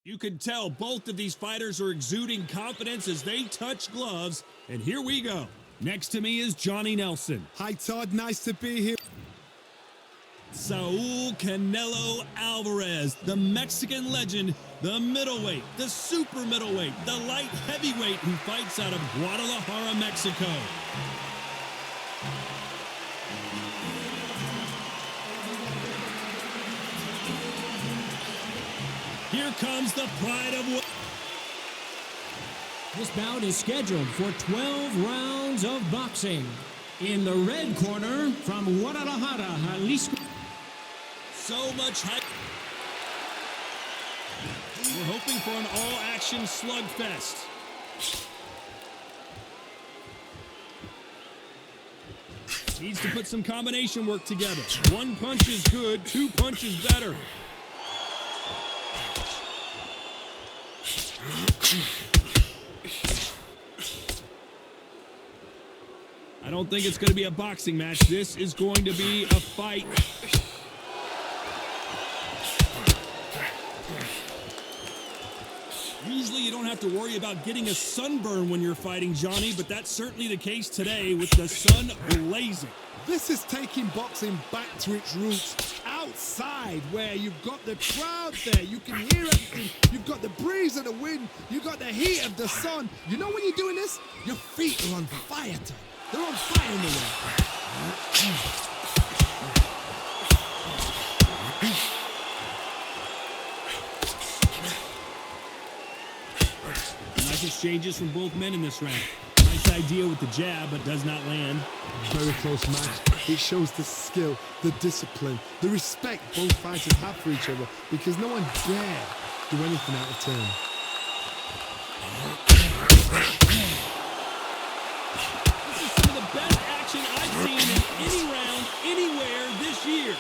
You can tell both of these fighters are exuding confidence as they touch gloves. And here we go. Next to me is Johnny Nelson. Hi, Todd. Nice to be here. Saul Canelo Alvarez, the Mexican legend, the middleweight, the super middleweight, the light heavyweight who fights out of Guadalajara, Mexico. Here comes the pride of... This bout is scheduled for 12 rounds of boxing. In the red corner, from Guadalajara, Jalisco. So much hype. We're hoping for an all-action slugfest. Needs to put some combination work together. One punch is good, two punches better. I don't think it's going to be a boxing match. This is going to be a fight. Usually you don't have to worry about getting a sunburn when you're fighting, Johnny, but that's certainly the case today with the sun blazing. This is taking boxing back to its roots, outside, where you've got the crowd there, you can hear everything, you've got the breeze of the wind, you've got the heat of the sun. You know when you're doing this? Your feet are on fire, Tom. They're on fire in the way. Nice exchanges from both men in this round. Nice idea with the jab, but does not land. Very close match. It shows the skill, the discipline, the respect both fighters have for each other, because no one dare do anything out of turn. This is some of the best action I've seen in any round, anywhere this year.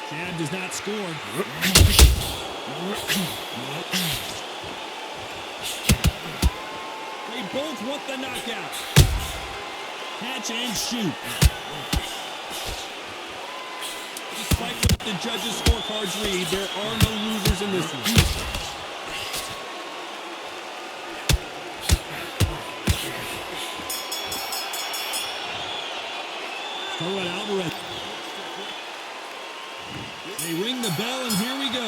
Jab does not score. They both want the knockout. Catch and shoot. Despite what the judges' scorecards read, there are no losers in this one. Canelo Alvarez. They ring the bell, and here we go.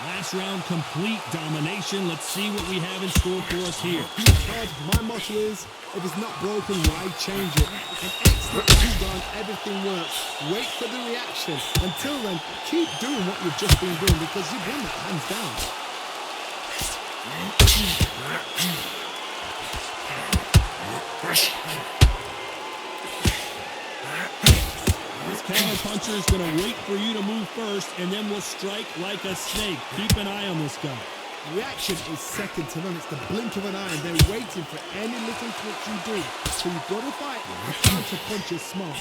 Last round, complete domination. Let's see what we have in store for us here. Todd, my motto is, if it's not broken, why change it? An excellent rebound, everything works. Wait for the reaction. Until then, keep doing what you've just been doing, because you've won that hands down. Counter puncher is going to wait for you to move first, and then will strike like a snake. Keep an eye on this guy. Reaction is second to none. It's the blink of an eye, and they're waiting for any little twitch you do. So you've got to fight. The counter punch is smart.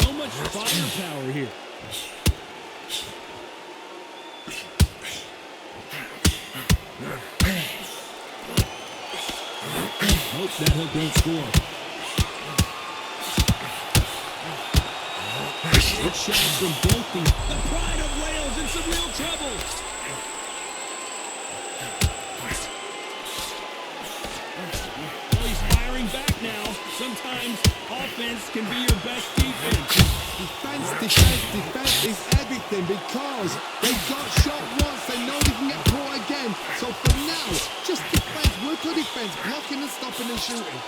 So much firepower here. Hope that hook won't score. Good shots from both teams. The pride of Wales in some real trouble. Well, he's firing back now. Sometimes offense can be your best defense. Defense is everything, because they got shot once, they know they can get caught again. So for now, just defense, work on defense, blocking and stopping and shooting.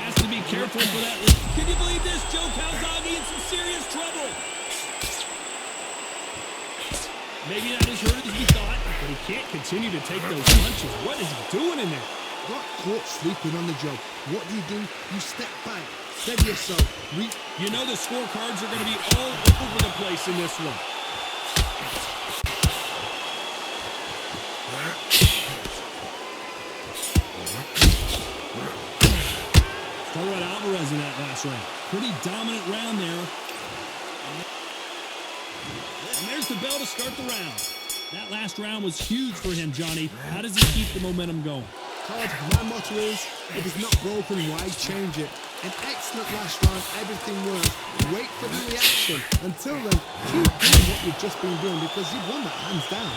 Has to be careful for that. Can you believe this? Joe Calzaghe in some serious trouble. Maybe not as hurt as we thought, but he can't continue to take those punches. What is he doing in there? Got caught sleeping on the job. What do? You step back, steady yourself. You know the scorecards are going to be all over the place in this one. Canelo Alvarez in that last round. Pretty dominant round there. And there's the bell to start the round. That last round was huge for him, Johnny. How does he keep the momentum going? Todd, my motto is, if it's not broken, why change it? An excellent last round, everything works. Wait for the reaction. Until then, keep doing what you've just been doing because you've won that hands down.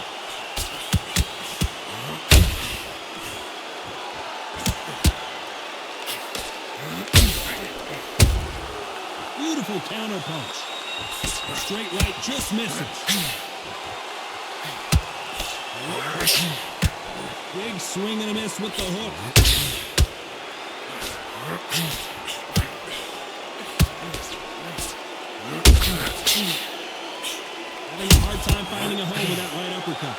Beautiful counter punch. Straight right just misses. Big swing and a miss with the hook. Having a hard time finding a home with that right uppercut.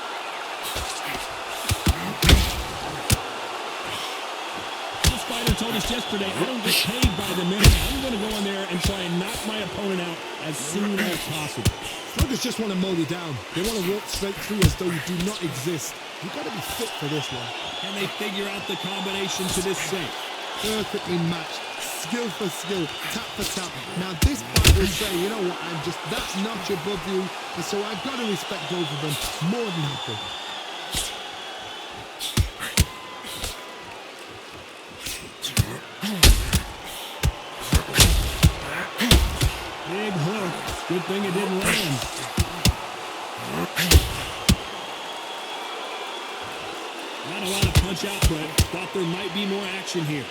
This fighter told us yesterday, I don't get paid by the minute. I'm going to go in there and try and knock my opponent out as soon as possible. Sluggers just want to mow you down. They want to walk straight through as though you do not exist. You've got to be fit for this one. Can they figure out the combination to this sink? Perfectly matched. Skill for skill. Tap for tap. Now this fight will say, you know what, I'm just that notch above you. And so I've got to respect both of them more than happy. Big hook. Good thing it didn't land. Not a lot of punch output. Thought there might be more action here.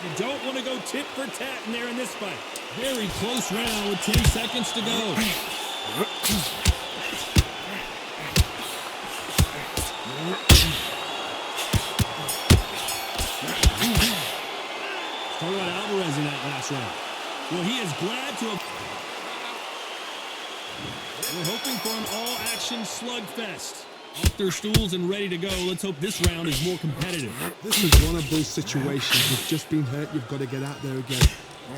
You don't want to go tit for tat in there in this fight. Very close round with 10 seconds to go. Talk about Alvarez in that last round. Well, he is glad to have... We're hoping for an all-action slugfest. Off their stools and ready to go. Let's hope this round is more competitive. This is one of those situations. You've just been hurt. You've got to get out there again.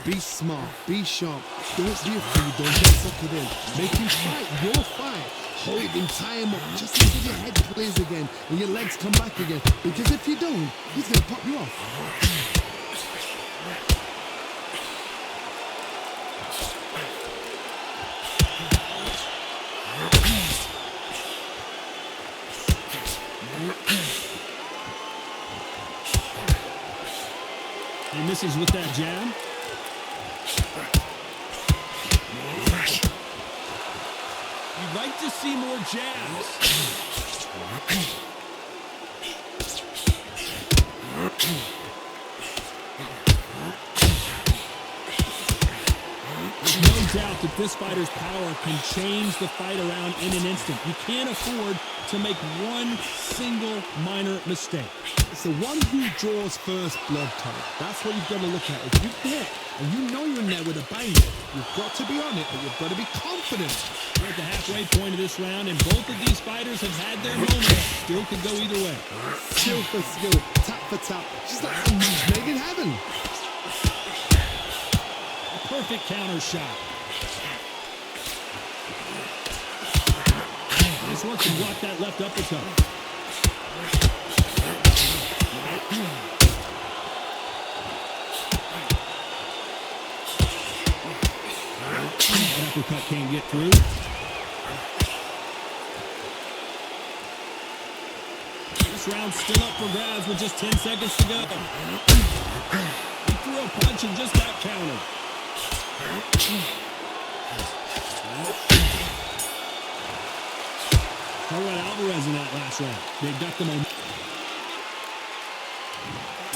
Be smart. Be sharp. Don't be afraid. Don't get suckered in. Make him fight your fight. Hold him, tie him up. Just until your head clears again and your legs come back again. Because if you don't, he's going to pop you off. He misses with that jab. You'd like to see more jabs. There's no doubt that this fighter's power can change the fight around in an instant. You can't afford to make one single minor mistake. It's the one who draws first blood, Todd. That's what you've got to look at. If you're there and you know you're in there with a bang, you've got to be on it, but you've got to be confident. We're at the halfway point of this round, and both of these fighters have had their moments. Still could go either way. Skill for skill, tap for tap. Just like a match made in heaven. A perfect counter shot. This one can block that left uppercut. That uppercut can't get through. This round's still up for grabs with just 10 seconds to go. He threw a punch and just got countered. How about Alvarez in that last round? They ducked him on.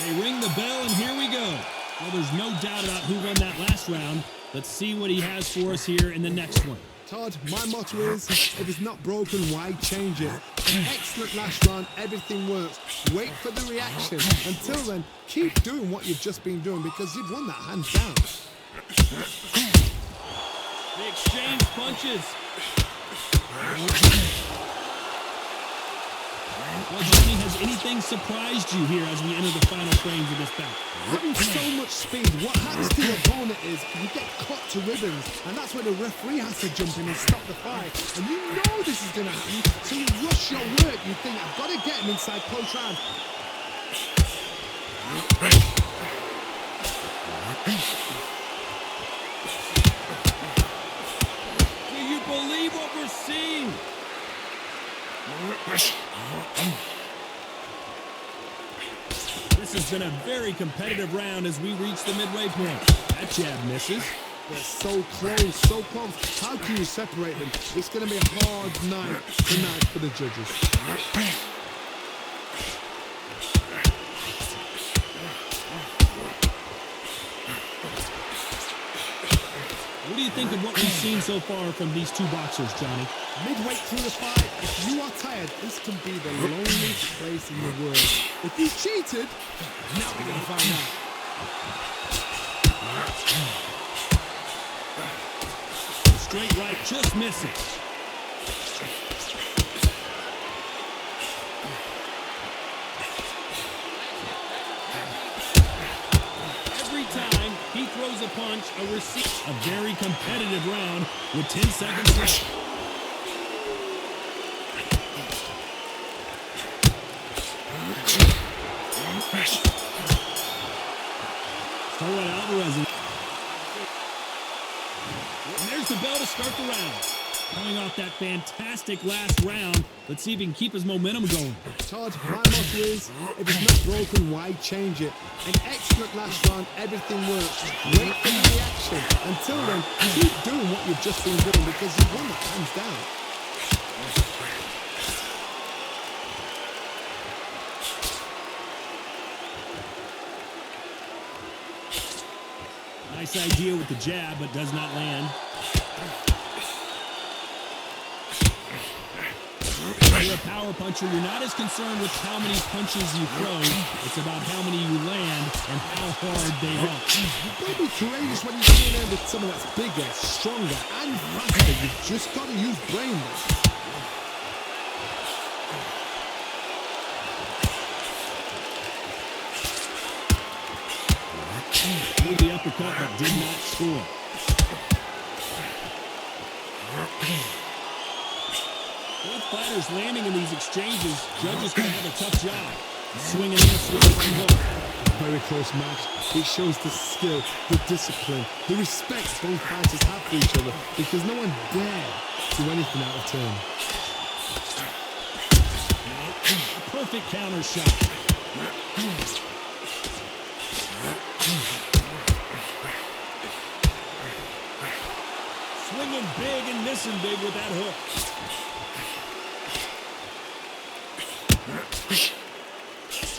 They ring the bell, and here we go. Well, there's no doubt about who won that last round. Let's see what he has for us here in the next one. Todd, my motto is, if it's not broken, why change it? An excellent last round, everything works. Wait for the reaction. Until then, keep doing what you've just been doing because you've won that hands down. They exchange punches. Well, Johnny, has anything surprised you here as we enter the final frames of this bout? Having so much speed, what happens to your opponent is you get cut to ribbons, and that's where the referee has to jump in and stop the fight. And you know this is going to happen, so you rush your work. You think, I've got to get him inside close round. been a very competitive round as we reach the midway point. That jab misses. They're so close, so close. How can you separate them? It's going to be a hard night tonight for the judges. What do you think of what we've seen so far from these two boxers, Johnny? Midway through the fight, if you are tired, this can be the loneliest place in the world. If you cheated, now we're going to find out. Straight right just misses. Every time he throws a punch, a receipt. A very competitive round with 10 seconds left. Canelo Alvarez. And there's the bell to start the round. Coming off that fantastic last round, let's see if he can keep his momentum going. Todd, my motto is, if it's not broken, why change it? An excellent last round, everything works. Wait for the reaction. Until then, keep doing what you've just been doing because you won that hands down. Nice idea with the jab, but does not land. You're a power puncher. You're not as concerned with how many punches you throw. It's about how many you land and how hard they hurt. You've got to be courageous when you're in there with someone that's bigger, stronger, and faster. You've just got to use brain there. Threw the uppercut, but did not score. Both fighters landing in these exchanges. Judges going to have a tough job. Swinging in, swinging hook. Very close match. It shows the skill, the discipline, the respect both fighters have for each other because no one dare do anything out of turn. A perfect counter shot. Swinging big and missing big with that hook.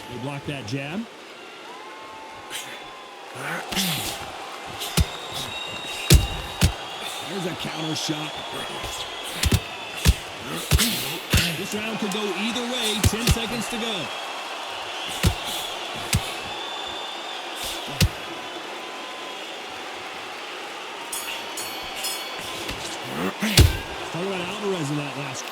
They block that jab. There's a counter shot. This round could go either way. 10 seconds to go. Talk about Alvarez in that last.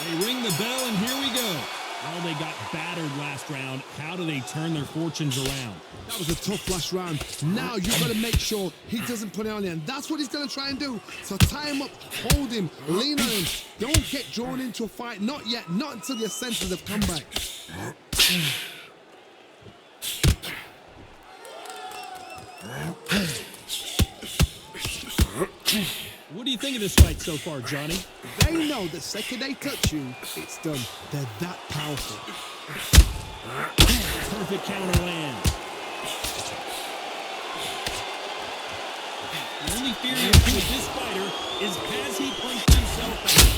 They ring the bell, and here we go. Well, they got battered last round. How do they turn their fortunes around? That was a tough last round. Now you've got to make sure he doesn't put it on you, and that's what he's going to try and do. So tie him up, hold him, lean on him. Don't get drawn into a fight. Not yet. Not until your senses have come back. What do you think of this fight so far, Johnny? They know the second they touch you, it's done. They're that powerful. Perfect counter lands. The only fear you have with this fighter is has he punched himself out?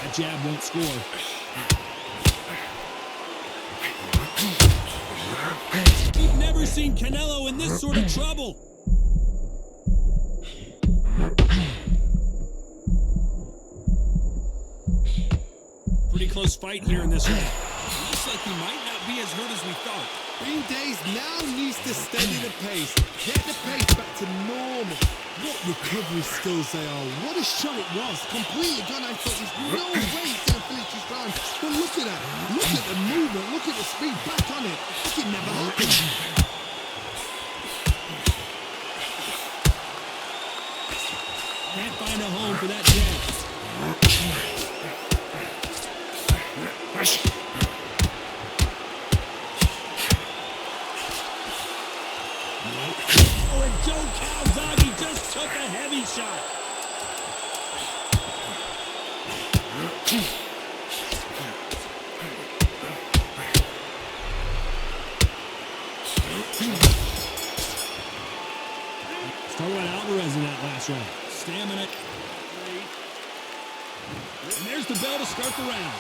That jab won't score. We've never seen Canelo in this sort of trouble. Pretty close fight here in this round. Looks like he might not be as hurt as we thought. Green Days now needs to steady the pace. Get the pace back to normal. What recovery skills they are. What a shot it was. Completely gone. I thought there's no way he's going to finish this round. But look at that. Look at the movement. Look at the speed. Back on it. Like it never happened. Can't find a home for that jab. Oh, and Joe Calzaghe just took a heavy Talk about Alvarez in that last round. Stamina. And there's the bell to start the round.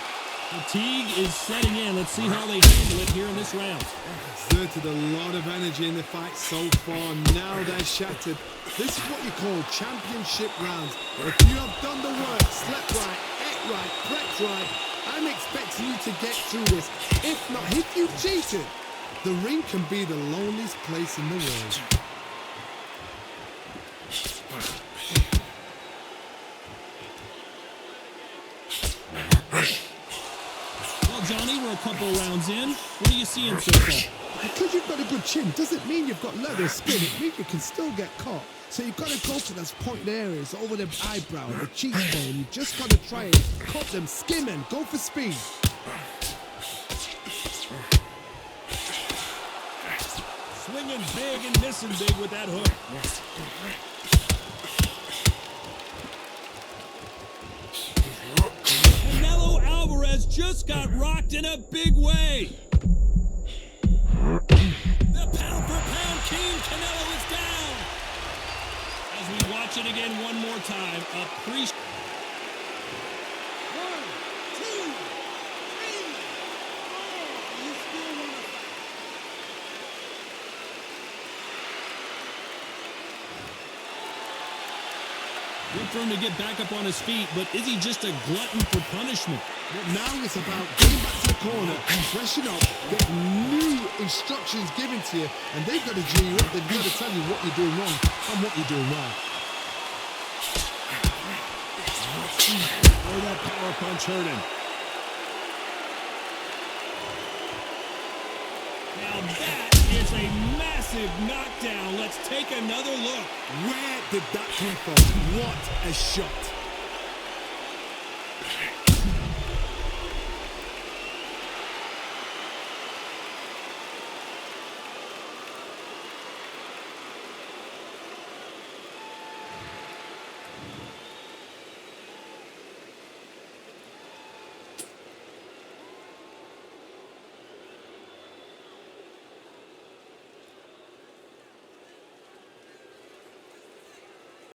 Fatigue is setting in. Let's see how they handle it here in this round. Exerted a lot of energy in the fight so far. Now they're shattered. This is what you call championship rounds. If you have done the work, slept right, ate right, prepped right, I'm expecting you to get through this. If not, if you cheated, the ring can be the loneliest place in the world. Well, Johnny, we're a couple rounds in. What are you seeing so far? Because you've got a good chin doesn't mean you've got leather skin. It means you can still get caught. So you've got to go for those pointed areas over the eyebrow, the cheekbone. You've just got to try and cut them, skim them, go for speed. Swinging big and missing big with that hook. Canelo Alvarez just got rocked in a big way. The pound for pound king, Canelo, is down. As we watch it again one more time, appreciate. 1, 2, 3, 4. You still want to fight? Good for him to get back up on his feet, but is he just a glutton for punishment? But now it's about getting back to the corner, freshen up, get new instructions given to you, and they've got to G you up. They've got to tell you what you're doing wrong and what you're doing right. Oh, that power punch hurt him. Now that is a massive knockdown. Let's take another look. Where did that come from? What a shot.